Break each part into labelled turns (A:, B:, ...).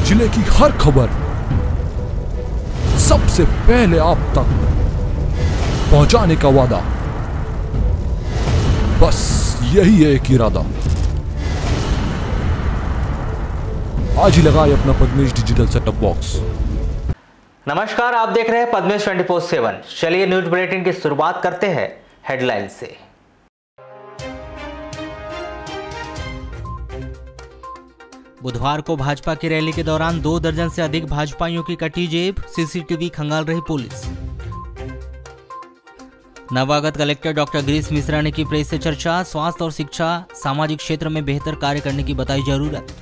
A: जिले की हर खबर सबसे पहले आप तक पहुंचाने का वादा, बस यही है एक इरादा। आज ही लगाए अपना पद्मेश डिजिटल सेटअप बॉक्स।
B: नमस्कार, आप देख रहे हैं पद्मेश 24/7। चलिए न्यूज बुलेटिन की शुरुआत करते हैं हेडलाइन से। बुधवार को भाजपा की रैली के दौरान 2 दर्जन से अधिक भाजपाइयों की कटी जेब, सीसीटीवी खंगाल रही पुलिस। नवागत कलेक्टर डॉक्टर गिरीश मिश्रा ने की प्रेस से चर्चा, स्वास्थ्य और शिक्षा सामाजिक क्षेत्र में बेहतर कार्य करने की बताई जरूरत।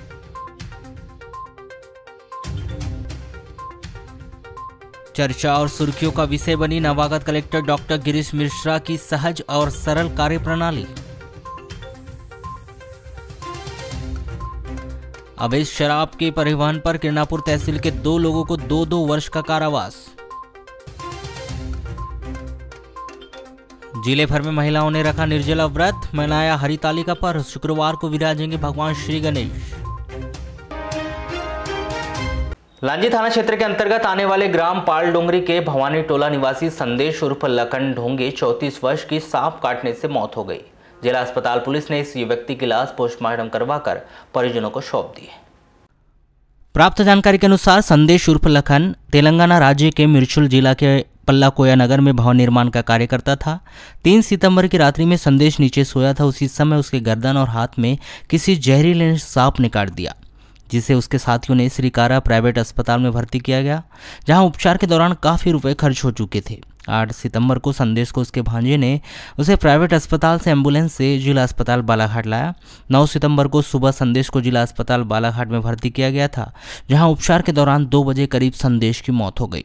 B: चर्चा और सुर्खियों का विषय बनी नवागत कलेक्टर डॉक्टर गिरीश मिश्रा की सहज और सरल कार्य प्रणाली। अवैध शराब के परिवहन पर किरणापुर तहसील के 2 लोगों को 2-2 वर्ष का कारावास। जिले भर में महिलाओं ने रखा निर्जला व्रत, मनाया हरितालिका पर्व। शुक्रवार को विराजेंगे भगवान श्री गणेश। लांजी थाना क्षेत्र के अंतर्गत आने वाले ग्राम पाल डोंगरी के भवानी टोला निवासी संदेश उर्फ लखन ढोंगे 34 वर्ष की सांप काटने से मौत हो गई। जिला अस्पताल पुलिस ने इस व्यक्ति की लाश पोस्टमार्टम करवाकर परिजनों को सौंप दी। प्राप्त जानकारी के अनुसार संदेश उर्फ लखन तेलंगाना राज्य के मिर्चुल जिला के पल्लाकोया नगर में भवन निर्माण का कार्य करता था। 3 सितंबर की रात्रि में संदेश नीचे सोया था। उसी समय उसके गर्दन और हाथ में किसी जहरीले सांप ने काट दिया, जिसे उसके साथियों ने श्रीकारा प्राइवेट अस्पताल में भर्ती किया गया, जहां उपचार के दौरान काफ़ी रुपए खर्च हो चुके थे। 8 सितंबर को संदेश को उसके भांजे ने उसे प्राइवेट अस्पताल से एम्बुलेंस से जिला अस्पताल बालाघाट लाया। 9 सितंबर को सुबह संदेश को जिला अस्पताल बालाघाट में भर्ती किया गया था, जहां उपचार के दौरान 2 बजे करीब संदेश की मौत हो गई।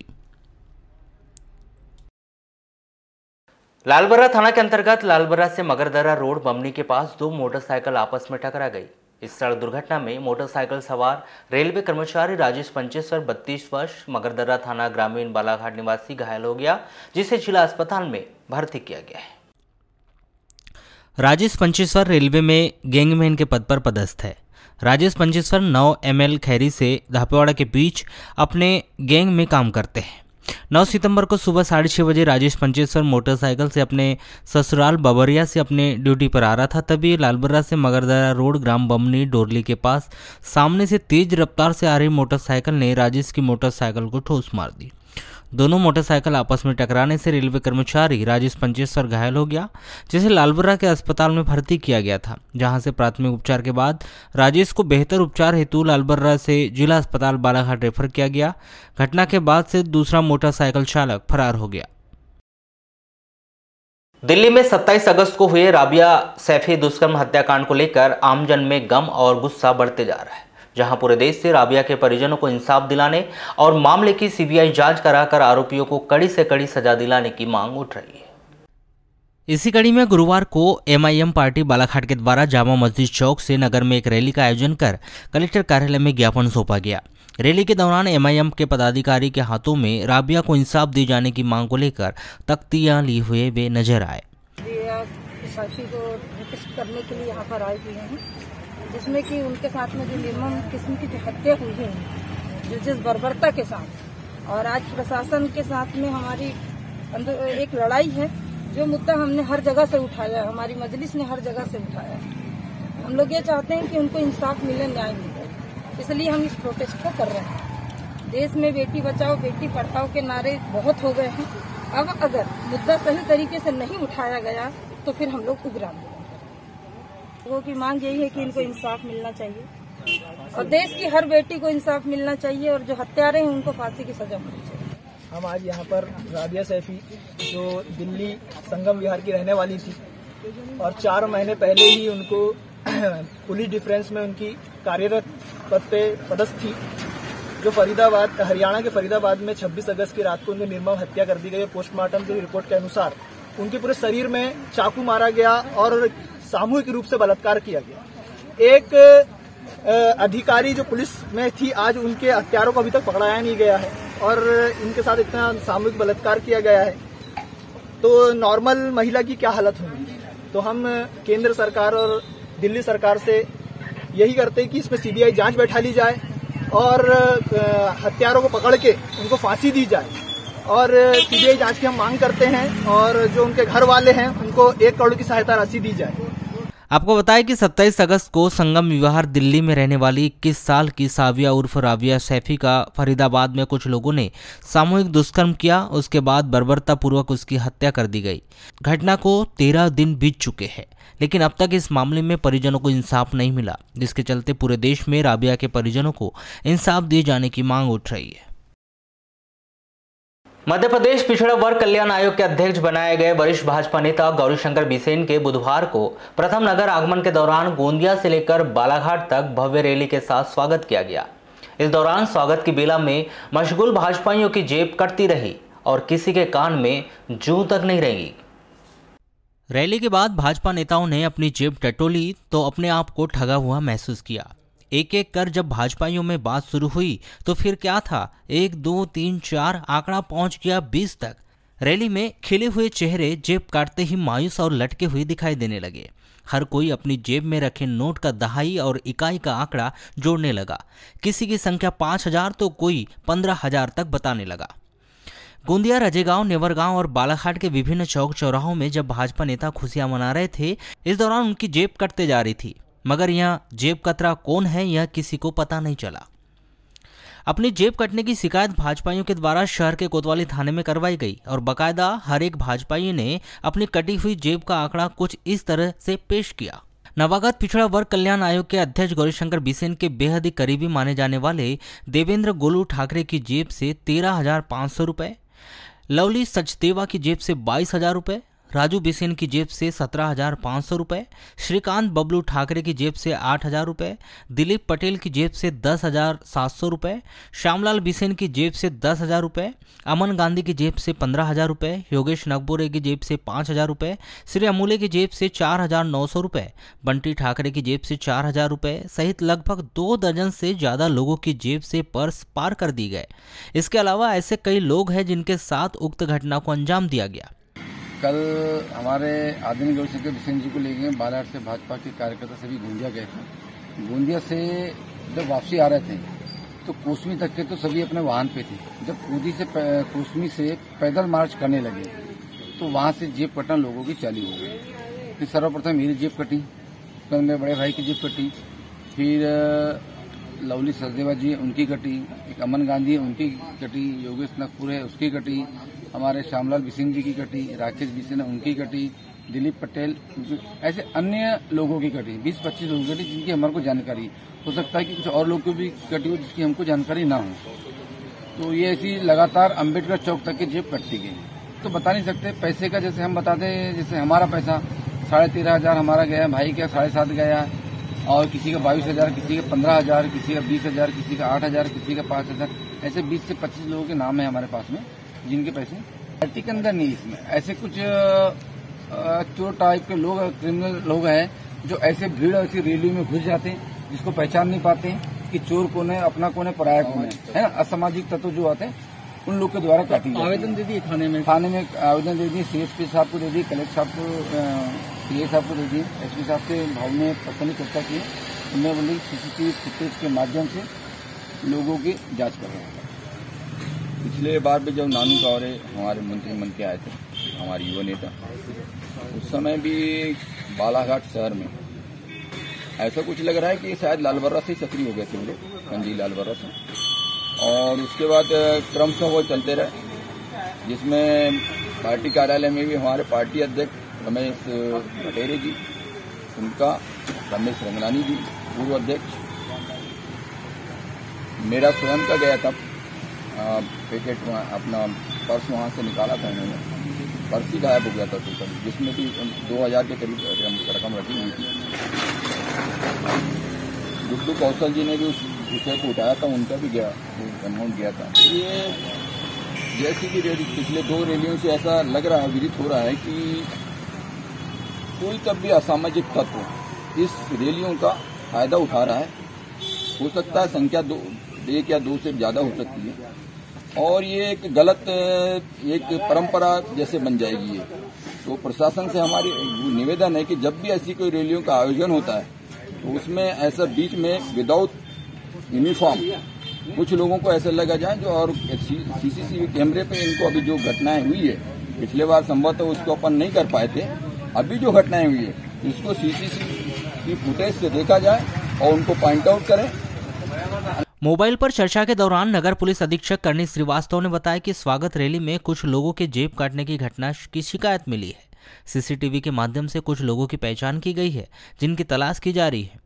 B: लालबर्रा थाना के अंतर्गत लालबर्रा से मगरदरा रोड बमनी के पास 2 मोटरसाइकिल आपस में टकरा गई। इस सड़क दुर्घटना में मोटरसाइकिल सवार रेलवे कर्मचारी राजेश पंचेश्वर 32 वर्ष मगरदरा थाना ग्रामीण बालाघाट निवासी घायल हो गया, जिसे जिला अस्पताल में भर्ती किया गया है। राजेश पंचेश्वर रेलवे में गैंगमैन के पद पर पदस्थ है। राजेश पंचेश्वर 9 ML खैरी से धापेवाड़ा के बीच अपने गैंग में काम करते हैं। 9 सितंबर को सुबह 6:30 बजे राजेश पंचेश्वर मोटरसाइकिल से अपने ससुराल बबरिया से अपने ड्यूटी पर आ रहा था। तभी लालबर्रा से मगरदरा रोड ग्राम बमनी डोरली के पास सामने से तेज रफ्तार से आ रही मोटरसाइकिल ने राजेश की मोटरसाइकिल को ठोस मार दी। दोनों मोटरसाइकिल आपस में टकराने से रेलवे कर्मचारी राजेश पंचेश्वर घायल हो गया, जिसे लालबर्रा के अस्पताल में भर्ती किया गया था, जहां से प्राथमिक उपचार के बाद राजेश को बेहतर उपचार हेतु लालबर्रा से जिला अस्पताल बालाघाट रेफर किया गया। घटना के बाद से दूसरा मोटरसाइकिल चालक फरार हो गया। दिल्ली में 27 अगस्त को हुए राबिया सैफी दुष्कर्म हत्याकांड को लेकर आमजन में गम और गुस्सा बढ़ते जा रहा है, जहां पूरे देश से राबिया के परिजनों को इंसाफ दिलाने और मामले की CBI जांच कराकर आरोपियों को कड़ी से कड़ी सजा दिलाने की मांग उठ रही है। इसी कड़ी में गुरुवार को MIM पार्टी बालाघाट के द्वारा जामा मस्जिद चौक से नगर में एक रैली का आयोजन कर कलेक्टर कार्यालय में ज्ञापन सौंपा गया। रैली के दौरान MIM के पदाधिकारी के हाथों में राबिया को इंसाफ दिए जाने की मांग को लेकर तख्तियां लिए हुए वे नजर आए।
C: करने के लिए यहाँ पर आए हुए हैं, जिसमें कि उनके साथ में जो निर्मम किस्म की जो हत्या हुई है, जो जिस बर्बरता के साथ, और आज प्रशासन के साथ में हमारी अंदर एक लड़ाई है, जो मुद्दा हमने हर जगह से उठाया, हमारी मजलिस ने हर जगह से उठाया। हम लोग ये चाहते हैं कि उनको इंसाफ मिले, न्याय मिले, इसलिए हम इस प्रोटेस्ट को कर रहे हैं। देश में बेटी बचाओ बेटी पढ़ाओ के नारे बहुत हो गए हैं। अब अगर मुद्दा सही तरीके से नहीं उठाया गया तो फिर हम लोग उग्र आंदोलन करेंगे। लोगों की मांग यही है कि इनको इंसाफ मिलना चाहिए और देश की हर बेटी को इंसाफ मिलना चाहिए, और जो हत्यारे हैं उनको फांसी की सजा मिलनी चाहिए।
D: हम आज यहाँ पर राबिया सैफी जो दिल्ली संगम विहार की रहने वाली थी और 4 महीने पहले ही उनको पुलिस डिफेंस में उनकी कार्यरत पद पे पदस्थ थी, जो फरीदाबाद हरियाणा के फरीदाबाद में 26 अगस्त की रात को उनकी निर्मम हत्या कर दी गई। पोस्टमार्टम की रिपोर्ट के अनुसार उनके पूरे शरीर में चाकू मारा गया और सामूहिक रूप से बलात्कार किया गया। एक अधिकारी जो पुलिस में थी, आज उनके हत्यारों को अभी तक पकड़ाया नहीं गया है और इनके साथ इतना सामूहिक बलात्कार किया गया है, तो नॉर्मल महिला की क्या हालत होगी। तो हम केंद्र सरकार और दिल्ली सरकार से यही करते हैं कि इसमें CBI जांच बैठा ली जाए और हत्यारों को पकड़ के उनको फांसी दी जाए और सीबीआई जांच की हम मांग करते हैं और जो उनके घर वाले हैं उनको 1 करोड़ की सहायता राशि दी जाए।
B: आपको बताया कि 27 अगस्त को संगम विहार दिल्ली में रहने वाली 21 साल की साविया उर्फ राबिया सैफी का फरीदाबाद में कुछ लोगों ने सामूहिक दुष्कर्म किया। उसके बाद बर्बरतापूर्वक उसकी हत्या कर दी गई। घटना को 13 दिन बीत चुके हैं, लेकिन अब तक इस मामले में परिजनों को इंसाफ नहीं मिला, जिसके चलते पूरे देश में राबिया के परिजनों को इंसाफ दिए जाने की मांग उठ रही है। मध्य प्रदेश पिछड़ा वर्ग कल्याण आयोग के अध्यक्ष बनाए गए वरिष्ठ भाजपा नेता गौरीशंकर बिसेन के बुधवार को प्रथम नगर आगमन के दौरान गोंदिया से लेकर बालाघाट तक भव्य रैली के साथ स्वागत किया गया। इस दौरान स्वागत की बेला में मशगूल भाजपाइयों की जेब कटती रही और किसी के कान में जूं तक नहीं रही। रैली के बाद भाजपा नेताओं ने अपनी जेब टटोली तो अपने आप को ठगा हुआ महसूस किया। एक एक कर जब भाजपाइयों में बात शुरू हुई तो फिर क्या था, 1 2 3 4 आंकड़ा पहुंच गया 20 तक। रैली में खिले हुए चेहरे जेब काटते ही मायूस और लटके हुए दिखाई देने लगे। हर कोई अपनी जेब में रखे नोट का दहाई और इकाई का आंकड़ा जोड़ने लगा। किसी की संख्या 5000 तो कोई 15000 तक बताने लगा। गोंदिया, रजेगांव, नेवरगांव और बालाघाट के विभिन्न चौक चौराहों में जब भाजपा नेता खुशियां मना रहे थे, इस दौरान उनकी जेब कटते जा रही थी, मगर यह जेब कतरा कौन है यह किसी को पता नहीं चला। अपनी जेब कटने की शिकायत भाजपाइयों के द्वारा शहर के कोतवाली थाने में करवाई गई और बकायदा हर एक भाजपाई ने अपनी कटी हुई जेब का आंकड़ा कुछ इस तरह से पेश किया। नवागत पिछड़ा वर्ग कल्याण आयोग के अध्यक्ष गौरीशंकर बिसेन के बेहद ही करीबी माने जाने वाले देवेंद्र गोलू ठाकरे की जेब से 13,500 रुपए, लवली सचदेवा की जेब से 22,000 रुपए, राजू बिसेन की जेब से 17,500 रुपए, श्रीकांत बबलू ठाकरे की जेब से 8,000 रुपए, दिलीप पटेल की जेब से 10,700 रुपए, श्यामलाल बिसेन की जेब से 10,000 रुपए, अमन गांधी की जेब से 15,000 रुपए, योगेश नगबोरे की जेब से 5,000 रुपए, श्री अमूल्य की जेब से 4,900 रुपए, बंटी ठाकरे की जेब से 4,000 रुपए सहित लगभग 2 दर्जन से ज्यादा लोगों की जेब से पर्स पार कर दी गए। इसके अलावा ऐसे कई लोग हैं जिनके साथ उक्त घटना को अंजाम दिया गया।
E: कल हमारे आदरणीय गौरीशंकर बिसेन जी को लेके बालाघाट से भाजपा के कार्यकर्ता सभी गोंदिया गए थे। गोंदिया से जब वापसी आ रहे थे तो कोसमी तक के तो सभी अपने वाहन पे थे। जब कोसमी से पैदल मार्च करने लगे तो वहां से जेब कटना लोगों की चालू हो गई। फिर सर्वप्रथम मेरी जेब कटी, फिर मेरे बड़े भाई की जेब कटी, फिर लवली सचदेवा जी उनकी कटी, एक अमन गांधी उनकी कटी, योगेश नगपुर है उसकी कटी, हमारे श्यामलाल बिसेन जी की कटी, राकेश बिसेन उनकी कटी, दिलीप पटेल, ऐसे अन्य लोगों की कटी, 20-25 लोगों की कटी जिनकी हमारे को जानकारी हो सकता है कि कुछ और लोग की भी कटी हो जिसकी हमको जानकारी ना हो। तो ये ऐसी लगातार अम्बेडकर चौक तक की जेब कटती गई। तो बता नहीं सकते पैसे का, जैसे हम बताते हैं जैसे हमारा पैसा 13,500 हमारा गया, भाई का 7,500 गया और किसी का 22,000, किसी का 15,000, किसी का 20,000, किसी का 8,000, किसी का 5,000, ऐसे 20 से 25 लोगों के नाम है हमारे पास में जिनके पैसे पार्टी के अंदर नहीं। इसमें ऐसे कुछ चोर टाइप के लोग, क्रिमिनल लोग हैं जो ऐसे भीड़ ऐसी रैली में घुस जाते हैं जिसको पहचान नहीं पाते कि चोर कौन है, अपना कौन है, पराया कौन है ना, असामाजिक तत्व जो आते हैं उन लोग के द्वारा काटी जाती है। आवेदन दे दिए थाने में आवेदन दे दिए, CSP साहब को दे दिए, कलेक्टर साहब को, PA साहब को दे दिए, SP साहब के भाव में पर्सनली चर्चा की। उन्होंने बोली CCTV फुटेज के माध्यम से लोगों की जांच कर रहे हैं। पिछले बार भी जब नानू कावरे हमारे मंत्रिमंडल के आए थे, हमारे युवा नेता, उस समय भी बालाघाट शहर में ऐसा कुछ लग रहा है कि शायद लालबर्रा से सक्रिय हो गए थे लोग, कंजी लालबर्रा से, और उसके बाद क्रमशः वो चलते रहे, जिसमें पार्टी कार्यालय में भी हमारे पार्टी अध्यक्ष रमेश पटेरे जी, उनका रमेश रंगनानी जी पूर्व अध्यक्ष, मेरा स्वयं का गया था पैकेट अपना पर्स वहाँ से निकाला था इन्होंने, पर्स ही गायब हो गया था टोटल, जिसमें भी 2,000 के करीब रकम रखी हुई थी। गुड्डू कौशल जी ने भी उस विषय को उठाया था, उनका भी गया अमाउंट गया था। ये जैसे कि पिछले 2 रैलियों से ऐसा लग रहा है, विदित हो रहा है कि कोई तब भी असामाजिक तत्व इस रैलियों का फायदा उठा रहा है। हो सकता है संख्या 1 या 2 से ज्यादा हो सकती है और ये एक गलत एक परंपरा जैसे बन जाएगी ये। तो प्रशासन से हमारी निवेदन है कि जब भी ऐसी कोई रैलियों का आयोजन होता है तो उसमें ऐसा बीच में विदाउट यूनिफॉर्म
F: कुछ लोगों को ऐसा लगा जाए जो और सीसीटीवी कैमरे पे इनको अभी जो घटनाएं हुई है, पिछले बार संभवतः उसको अपन नहीं कर पाए थे, अभी जो घटनाएं हुई है इसको सीसीटीवी फुटेज से देखा जाए और उनको पॉइंट आउट करें।
B: मोबाइल पर चर्चा के दौरान नगर पुलिस अधीक्षक करणी श्रीवास्तव ने बताया कि स्वागत रैली में कुछ लोगों के जेब काटने की घटना की शिकायत मिली है। सीसीटीवी के माध्यम से कुछ लोगों की पहचान की गई है जिनकी तलाश की जा रही है।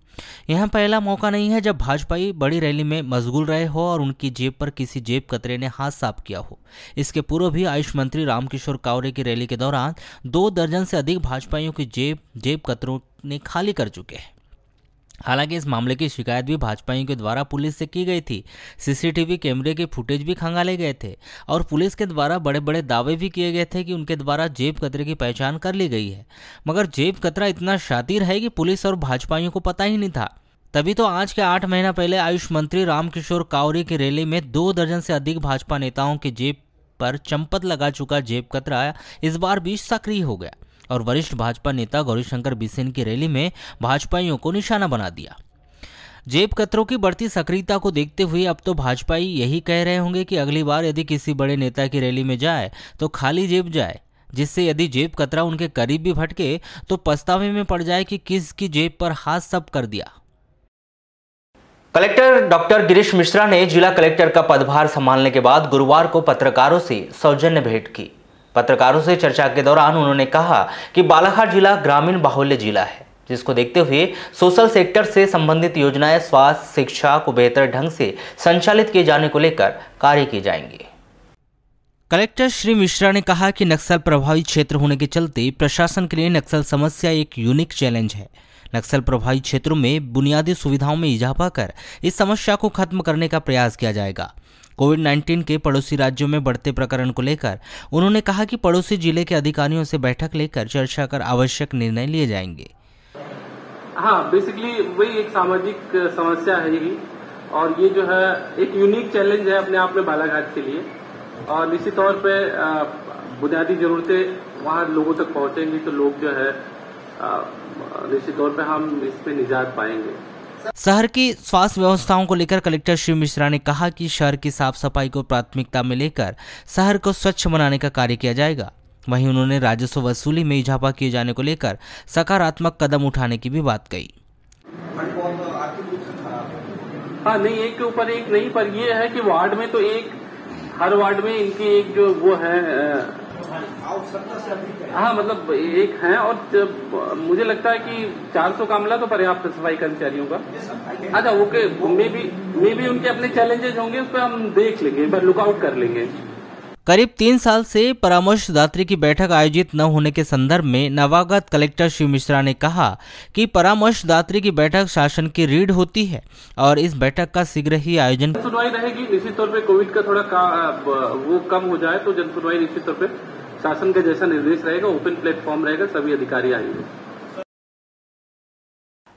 B: यह पहला मौका नहीं है जब भाजपाई बड़ी रैली में मशगूल रहे हो और उनकी जेब पर किसी जेब कतरे ने हाथ साफ किया हो। इसके पूर्व भी आयुष मंत्री रामकिशोर कावरे की रैली के दौरान 2 दर्जन से अधिक भाजपाइयों की जेब कतरों ने खाली कर चुके हैं। हालांकि इस मामले की शिकायत भी भाजपाइयों के द्वारा पुलिस से की गई थी। सीसीटीवी कैमरे के फुटेज भी खंगाले गए थे और पुलिस के द्वारा बड़े बड़े दावे भी किए गए थे कि उनके द्वारा जेब कतरे की पहचान कर ली गई है, मगर जेब कतरा इतना शातिर है कि पुलिस और भाजपाइयों को पता ही नहीं था। तभी तो आज के 8 महीना पहले आयुष मंत्री रामकिशोर कावरे की रैली में 2 दर्जन से अधिक भाजपा नेताओं के जेब पर चंपत लगा चुका जेब कतरा इस बार भी सक्रिय हो गया और वरिष्ठ भाजपा नेता गौरीशंकर बिसेन की रैली में भाजपाइयों को निशाना बना दिया। जेब कतरों की बढ़ती सक्रियता को देखते हुए अब तो भाजपाई यही कह रहे होंगे कि अगली बार यदि किसी बड़े नेता की रैली में जाए तो खाली जेब जाए, जिससे यदि जेब कतरा उनके करीब भी भटके तो पछतावे में पड़ जाए कि किसकी जेब पर हाथ सब कर दिया। कलेक्टर डॉक्टर गिरीश मिश्रा ने जिला कलेक्टर का पदभार संभालने के बाद गुरुवार को पत्रकारों से सौजन्य भेंट की। पत्रकारों से चर्चा के दौरान उन्होंने कहा कि बालाघाट जिला ग्रामीण बाहुल्य जिला है, जिसको देखते हुए सोशल सेक्टर से संबंधित योजनाएं स्वास्थ्य शिक्षा को बेहतर ढंग से संचालित किए जाने को लेकर कार्य किए जाएंगे। कलेक्टर श्री मिश्रा ने कहा कि नक्सल प्रभावित क्षेत्र होने के चलते प्रशासन के लिए नक्सल समस्या एक यूनिक चैलेंज है। नक्सल प्रभावित क्षेत्रों में बुनियादी सुविधाओं में इजाफा कर इस समस्या को खत्म करने का प्रयास किया जाएगा। कोविड-19 के पड़ोसी राज्यों में बढ़ते प्रकरण को लेकर उन्होंने कहा कि पड़ोसी जिले के अधिकारियों से बैठक लेकर चर्चा कर आवश्यक निर्णय लिए जाएंगे।
G: हाँ, बेसिकली वही एक सामाजिक समस्या है यही, और ये जो है एक यूनिक चैलेंज है अपने आप में बालाघाट के लिए, और निश्चित तौर पे बुनियादी जरूरतें वहाँ लोगों तक पहुंचेंगी तो लोग जो है निश्चित तौर पे हम इसमें निजात पाएंगे।
B: शहर की स्वास्थ्य व्यवस्थाओं को लेकर कलेक्टर श्री मिश्रा ने कहा कि शहर की साफ सफाई को प्राथमिकता में लेकर शहर को स्वच्छ बनाने का कार्य किया जाएगा। वहीं उन्होंने राजस्व वसूली में इजाफा किए जाने को लेकर सकारात्मक कदम उठाने की भी बात कही।
G: हाँ नहीं, एक के ऊपर एक नहीं, पर ये है कि वार्ड में तो एक, हर वार्ड में इनकी एक जो वो है, हाँ मतलब एक है, और मुझे लगता है कि 400 का अमला तो पर्याप्त सफाई कर्मचारियों का। अच्छा, ओके, मे भी उनके अपने चैलेंजेस होंगे, उस पर हम देख लेंगे, पर लुकआउट कर लेंगे।
B: करीब 3 साल से परामर्शदात्री की बैठक आयोजित न होने के संदर्भ में नवागत कलेक्टर श्री मिश्रा ने कहा कि परामर्शदात्री की बैठक शासन की रीढ़ होती है और इस बैठक का शीघ्र ही आयोजन
G: सुनवाई रहेगी। निश्चित तौर पे कोविड का थोड़ा वो कम हो जाए तो जन सुनवाई निश्चित तौर पे शासन का जैसा निर्देश रहेगा, ओपन प्लेटफॉर्म रहेगा, सभी अधिकारी आएंगे।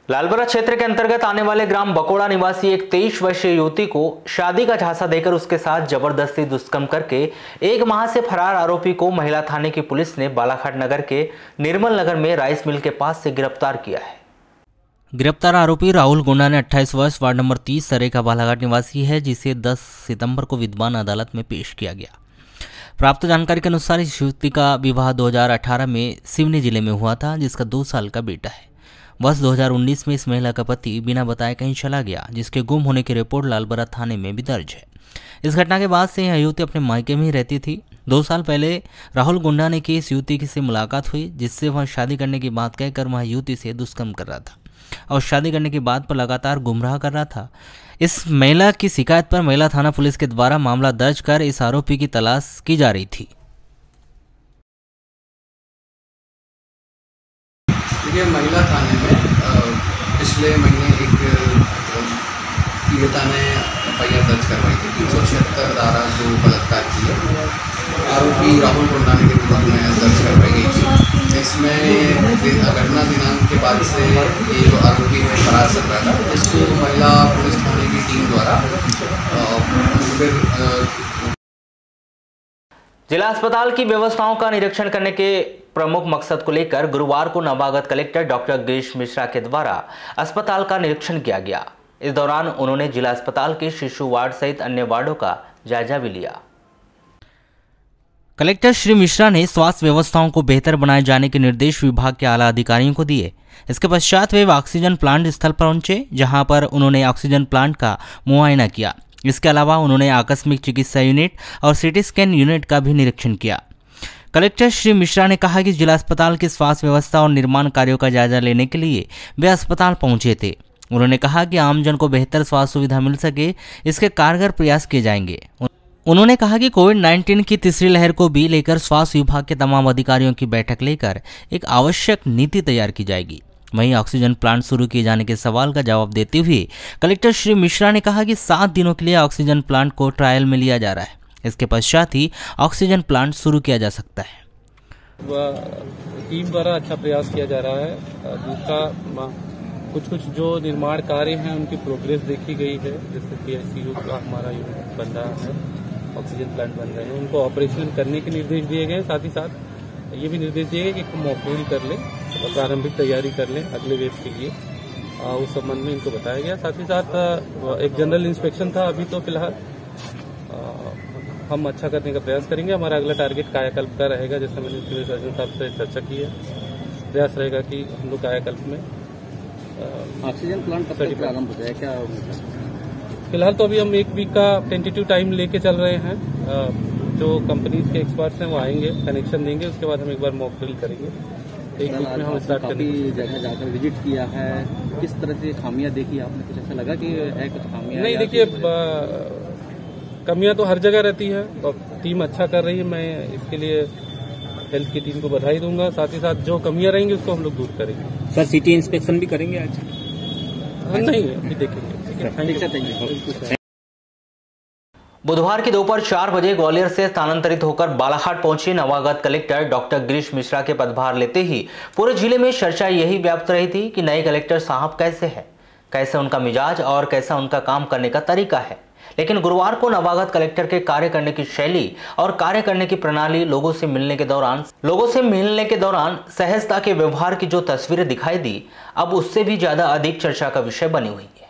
B: लालबरा क्षेत्र के अंतर्गत आने वाले ग्राम बकोड़ा निवासी एक 23 वर्षीय युवती को शादी का झांसा देकर उसके साथ जबरदस्ती दुष्कर्म करके 1 माह से फरार आरोपी को महिला थाने की पुलिस ने बालाघाट नगर के निर्मल नगर में राइस मिल के पास से गिरफ्तार किया है। गिरफ्तार आरोपी राहुल गोंडा ने 28 वर्ष वार्ड नंबर 30 सरेका बालाघाट निवासी है, जिसे 10 सितंबर को विद्वान अदालत में पेश किया गया। प्राप्त जानकारी के अनुसार इस युवती का विवाह 2018 में सिवनी जिले में हुआ था, जिसका 2 साल का बेटा है। वर्ष 2019 में इस महिला का पति बिना बताए कहीं चला गया, जिसके गुम होने की रिपोर्ट लालबरा थाने में भी दर्ज है। इस घटना के बाद से यह युवती अपने मायके में ही रहती थी। 2 साल पहले राहुल गुंडा ने की इस युवती से मुलाकात हुई, जिससे वह शादी करने की बात कहकर वह युवती से दुष्कर्म कर रहा था और शादी करने की बात पर लगातार गुमराह कर रहा था। इस महिला की शिकायत पर महिला थाना पुलिस के द्वारा मामला दर्ज कर इस आरोपी की तलाश की जा रही थी।
H: महिला थाने में पिछले महीने एक पीड़िता ने FIR दर्ज करवाई थी 376 धारा जो बलात्कार की है, आरोपी राहुल गुंडाने के विरुद्ध में दर्ज करवाई गई थी। इसमें घटना दिनांक के बाद से ये जो आरोपी है फरार चल रहा था, इसको महिला पुलिस थाने की टीम द्वारा
B: जिला अस्पताल की व्यवस्थाओं का निरीक्षण करने के प्रमुख मकसद को लेकर गुरुवार को नवागत कलेक्टर डॉक्टर गिरीश मिश्रा के द्वारा अस्पताल का निरीक्षण किया गया। इस दौरान उन्होंने जिला अस्पताल के शिशु वार्ड सहित अन्य वार्डों का जायजा भी लिया। कलेक्टर श्री मिश्रा ने स्वास्थ्य व्यवस्थाओं को बेहतर बनाए जाने के निर्देश विभाग के आला अधिकारियों को दिए। इसके पश्चात वे ऑक्सीजन प्लांट स्थल पर पहुंचे, जहां पर उन्होंने ऑक्सीजन प्लांट का मुआयना किया। इसके अलावा उन्होंने आकस्मिक चिकित्सा यूनिट और सिटी स्कैन यूनिट का भी निरीक्षण किया। कलेक्टर श्री मिश्रा ने कहा कि जिला अस्पताल की स्वास्थ्य व्यवस्था और निर्माण कार्यों का जायजा लेने के लिए वे अस्पताल पहुंचे थे। उन्होंने कहा कि आमजन को बेहतर स्वास्थ्य सुविधा मिल सके, इसके कारगर प्रयास किए जाएंगे। उन्होंने कहा कि कोविड-19 की तीसरी लहर को भी लेकर स्वास्थ्य विभाग के तमाम अधिकारियों की बैठक लेकर एक आवश्यक नीति तैयार की जाएगी। वहीं ऑक्सीजन प्लांट शुरू किए जाने के सवाल का जवाब देते हुए कलेक्टर श्री मिश्रा ने कहा कि 7 दिनों के लिए ऑक्सीजन प्लांट को ट्रायल में लिया जा रहा है। इसके पश्चात ही ऑक्सीजन प्लांट शुरू किया जा सकता है।
G: टीम द्वारा अच्छा प्रयास किया जा रहा है। दूसरा, कुछ जो निर्माण कार्य हैं उनकी प्रोग्रेस देखी गई है। जैसे PICU का हमारा यूनिट बन रहा है, ऑक्सीजन प्लांट बन रहे हैं, उनको ऑपरेशन करने के निर्देश दिए गए। साथ ही साथ ये भी निर्देश दिए गए कि मॉक ड्रिल कर लें, प्रारंभिक तैयारी कर लें अगले वेव के लिए। उस संबंध में इनको बताया गया। साथ ही साथ एक जनरल इंस्पेक्शन था। अभी तो फिलहाल हम अच्छा करने का प्रयास करेंगे। हमारा अगला टारगेट कायाकल्प का रहेगा। जैसे मैंने सिविल सर्जन साहब से चर्चा की है, प्रयास रहेगा कि हम लोग कायाकल्प में
I: ऑक्सीजन प्लांट कब तक प्रारंभ हो जाए क्या?
G: फिलहाल तो अभी हम 1 वीक का टेंटेटिव टाइम लेके चल रहे हैं। जो कंपनीज के एक्सपर्ट्स हैं वो आएंगे, कनेक्शन देंगे, उसके बाद हम एक बार मॉक ड्रिल करेंगे। 1 वीक में हम स्टार्ट करेंगे।
I: काफी जगह जाकर विजिट किया है, किस तरह से खामियां देखी आपने? कुछ ऐसा लगा कि है कुछ खामियां?
G: नहीं, देखिए कमियां तो हर जगह रहती है और टीम अच्छा कर रही है। मैं इसके लिए हेल्थ की टीम को बधाई दूंगा। साथ ही साथ जो कमियां रहेंगी उसको हम लोग दूर करेंगे।
I: सर, सिटी इंस्पेक्शन भी करेंगे आज?
G: नहीं, अभी देखेंगे।
B: बुधवार की दोपहर 4 बजे ग्वालियर से स्थानांतरित होकर बालाघाट पहुंचे नवागत कलेक्टर डॉक्टर गिरीश मिश्रा के पदभार लेते ही पूरे जिले में चर्चा यही व्याप्त रही थी कि नए कलेक्टर साहब कैसे हैं, कैसे उनका मिजाज और कैसा उनका काम करने का तरीका है। लेकिन गुरुवार को नवागत कलेक्टर के कार्य करने की शैली और कार्य करने की प्रणाली, लोगों से मिलने के दौरान सहजता के व्यवहार की जो तस्वीरें दिखाई दी, अब उससे भी ज्यादा अधिक चर्चा का विषय बनी हुई है।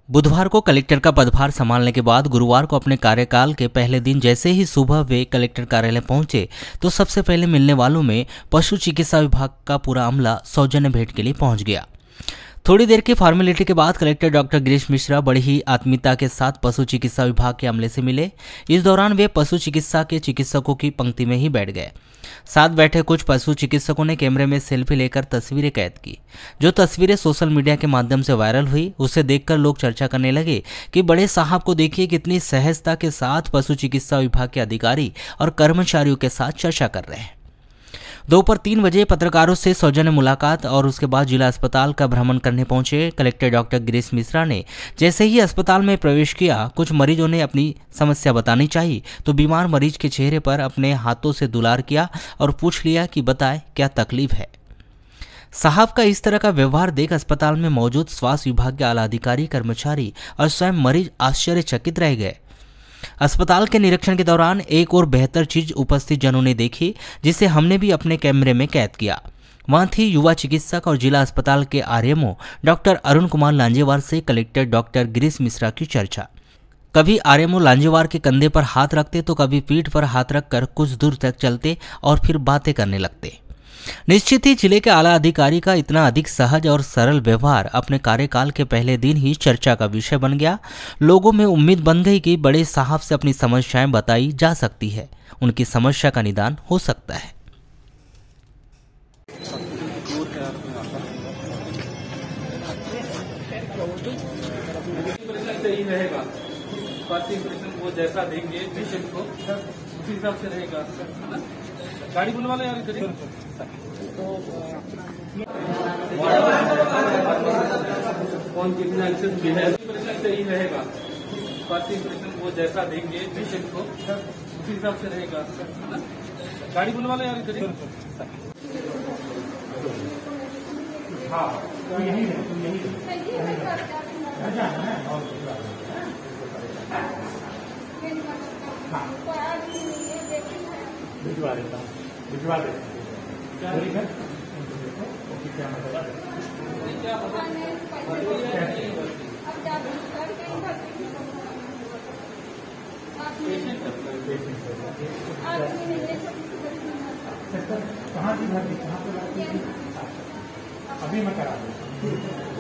B: बुधवार को कलेक्टर का पदभार संभालने के बाद गुरुवार को अपने कार्यकाल के पहले दिन जैसे ही सुबह वे कलेक्टर कार्यालय पहुंचे तो सबसे पहले मिलने वालों में पशु चिकित्सा विभाग का पूरा अमला सौजन्य भेंट के लिए पहुंच गया। थोड़ी देर की फॉर्मेलिटी के बाद कलेक्टर डॉक्टर गिरीश मिश्रा बड़ी ही आत्मीयता के साथ पशु चिकित्सा विभाग के अमले से मिले। इस दौरान वे पशु चिकित्सा के चिकित्सकों की पंक्ति में ही बैठ गए। साथ बैठे कुछ पशु चिकित्सकों ने कैमरे में सेल्फी लेकर तस्वीरें कैद की। जो तस्वीरें सोशल मीडिया के माध्यम से वायरल हुई, उसे देखकर लोग चर्चा करने लगे कि बड़े साहब को देखिए कितनी सहजता के साथ पशु चिकित्सा विभाग के अधिकारी और कर्मचारियों के साथ चर्चा कर रहे हैं। दोपहर 3 बजे पत्रकारों से सौजन्य मुलाकात और उसके बाद जिला अस्पताल का भ्रमण करने पहुंचे कलेक्टर डॉक्टर गिरीश मिश्रा ने जैसे ही अस्पताल में प्रवेश किया, कुछ मरीजों ने अपनी समस्या बतानी चाहिए तो बीमार मरीज के चेहरे पर अपने हाथों से दुलार किया और पूछ लिया कि बताए क्या तकलीफ है। साहब का इस तरह का व्यवहार देख अस्पताल में मौजूद स्वास्थ्य विभाग के आला अधिकारी, कर्मचारी और स्वयं मरीज आश्चर्यचकित रह गए। अस्पताल के निरीक्षण के दौरान एक और बेहतर चीज उपस्थित जनों ने देखी, जिसे हमने भी अपने कैमरे में कैद किया। वहां थी युवा चिकित्सक और जिला अस्पताल के आरएमओ डॉक्टर अरुण कुमार लांजेवार से कलेक्टर डॉक्टर गिरीश मिश्रा की चर्चा। कभी आरएमओ लांजेवार के कंधे पर हाथ रखते तो कभी पीठ पर हाथ रखकर कुछ दूर तक चलते और फिर बातें करने लगते। निश्चित ही जिले के आला अधिकारी का इतना अधिक सहज और सरल व्यवहार अपने कार्यकाल के पहले दिन ही चर्चा का विषय बन गया। लोगों में उम्मीद बन गई कि बड़े साहब से अपनी समस्याएं बताई जा सकती है, उनकी समस्या का निदान हो सकता है।
G: सही रहेगा, वो जैसा देंगे पेशेंट को उसी हिसाब से रहेगा। गाड़ी बुलवा लो यार इधर। कौन कितना सही रहेगा, वो जैसा देंगे पेशेंट को उसी हिसाब से रहेगा। गाड़ी बुलवा लो यार इधर। हाँ, यही भिजवा दे क्या मतलब
J: कहाँ की भर्ती, कहाँ पे अभी मैं करा दूँ।